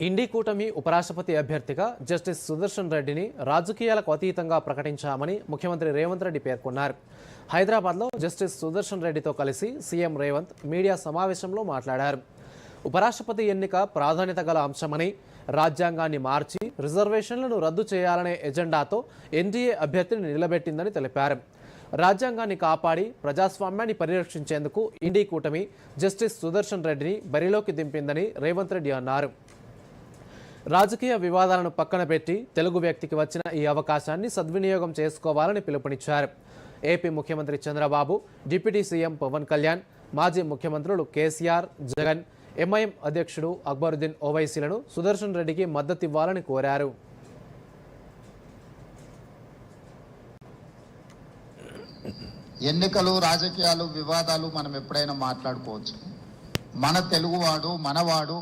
ఇండి కూటమి ఉపరాష్ట్రపతి అభ్యర్థిగా జస్టిస్ సుదర్శన్ రెడ్డిని రాజకీయాలకు అతీతంగా ప్రకటించామని ముఖ్యమంత్రి రేవంత్ రెడ్డి పేర్కొన్నారు. హైదరాబాద్లో జస్టిస్ సుదర్శన్ రెడ్డితో కలిసి సీఎం రేవంత్ మీడియా సమావేశంలో మాట్లాడారు. ఉపరాష్ట్రపతి ఎన్నిక ప్రాధాన్యత గల అంశమని, రాజ్యాంగాన్ని మార్చి రిజర్వేషన్లను రద్దు చేయాలనే ఎజెండాతో ఎన్డీఏ అభ్యర్థిని నిలబెట్టిందని తెలిపారు. రాజ్యాంగాన్ని కాపాడి ప్రజాస్వామ్యాన్ని పరిరక్షించేందుకు ఇండి కూటమి జస్టిస్ సుదర్శన్ రెడ్డిని బరిలోకి దింపిందని రేవంత్ రెడ్డి అన్నారు. రాజకీయ వివాదాలను పక్కన పెట్టి తెలుగు వ్యక్తికి వచ్చిన ఈ అవకాశాన్ని సద్వినియోగం చేసుకోవాలని పిలుపునిచ్చారు. ఏపీ ముఖ్యమంత్రి చంద్రబాబు, డిప్యూటీ సీఎం పవన్ కళ్యాణ్, మాజీ ముఖ్యమంత్రులు కేసీఆర్, జగన్, ఎంఐఎం అధ్యక్షుడు అక్బరుద్దీన్ ఓవైసీలను సుదర్శన్ రెడ్డికి మద్దతివ్వాలని కోరారు. ఎన్నికలు, రాజకీయాలు, వివాదాలు మనం ఎప్పుడైనా మాట్లాడుకోవచ్చు. మన తెలుగువాడు, మనవాడు,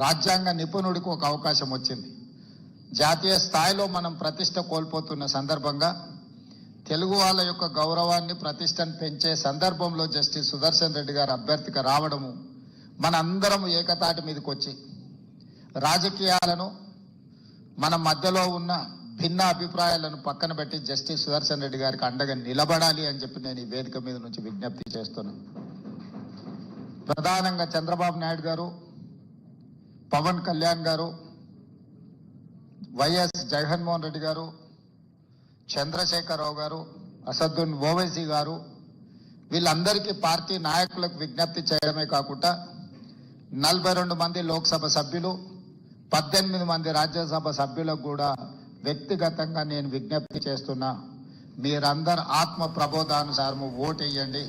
రాజ్యాంగ నిపుణుడికి ఒక అవకాశం వచ్చింది. జాతీయ స్థాయిలో మనం ప్రతిష్ట కోల్పోతున్న సందర్భంగా తెలుగు వాళ్ళ యొక్క గౌరవాన్ని, ప్రతిష్టను పెంచే సందర్భంలో జస్టిస్ సుదర్శన్ రెడ్డి గారు అభ్యర్థిగా రావడము, మన అందరం ఏకతాటి మీదకి వచ్చి రాజకీయాలను, మన మధ్యలో ఉన్న భిన్న అభిప్రాయాలను పక్కన పెట్టి జస్టిస్ సుదర్శన్ రెడ్డి గారికి అండగా నిలబడాలి అని చెప్పి నేను ఈ వేదిక మీద నుంచి విజ్ఞప్తి చేస్తున్నాను. ప్రధానంగా చంద్రబాబు నాయుడు గారు, పవన్ కళ్యాణ్ గారు, వైఎస్ జగన్మోహన్ రెడ్డి గారు, చంద్రశేఖరరావు గారు, అసదుద్దీన్ ఓవైసీ గారు, వీళ్ళందరికీ పార్టీ నాయకులకు విజ్ఞప్తి చేయడమే కాకుండా 42 మంది లోక్సభ సభ్యులు, 18 మంది రాజ్యసభ సభ్యులకు కూడా వ్యక్తిగతంగా నేను విజ్ఞప్తి చేస్తున్నా. మీరందరూ ఆత్మ ప్రబోధానుసారము ఓటు వేయండి.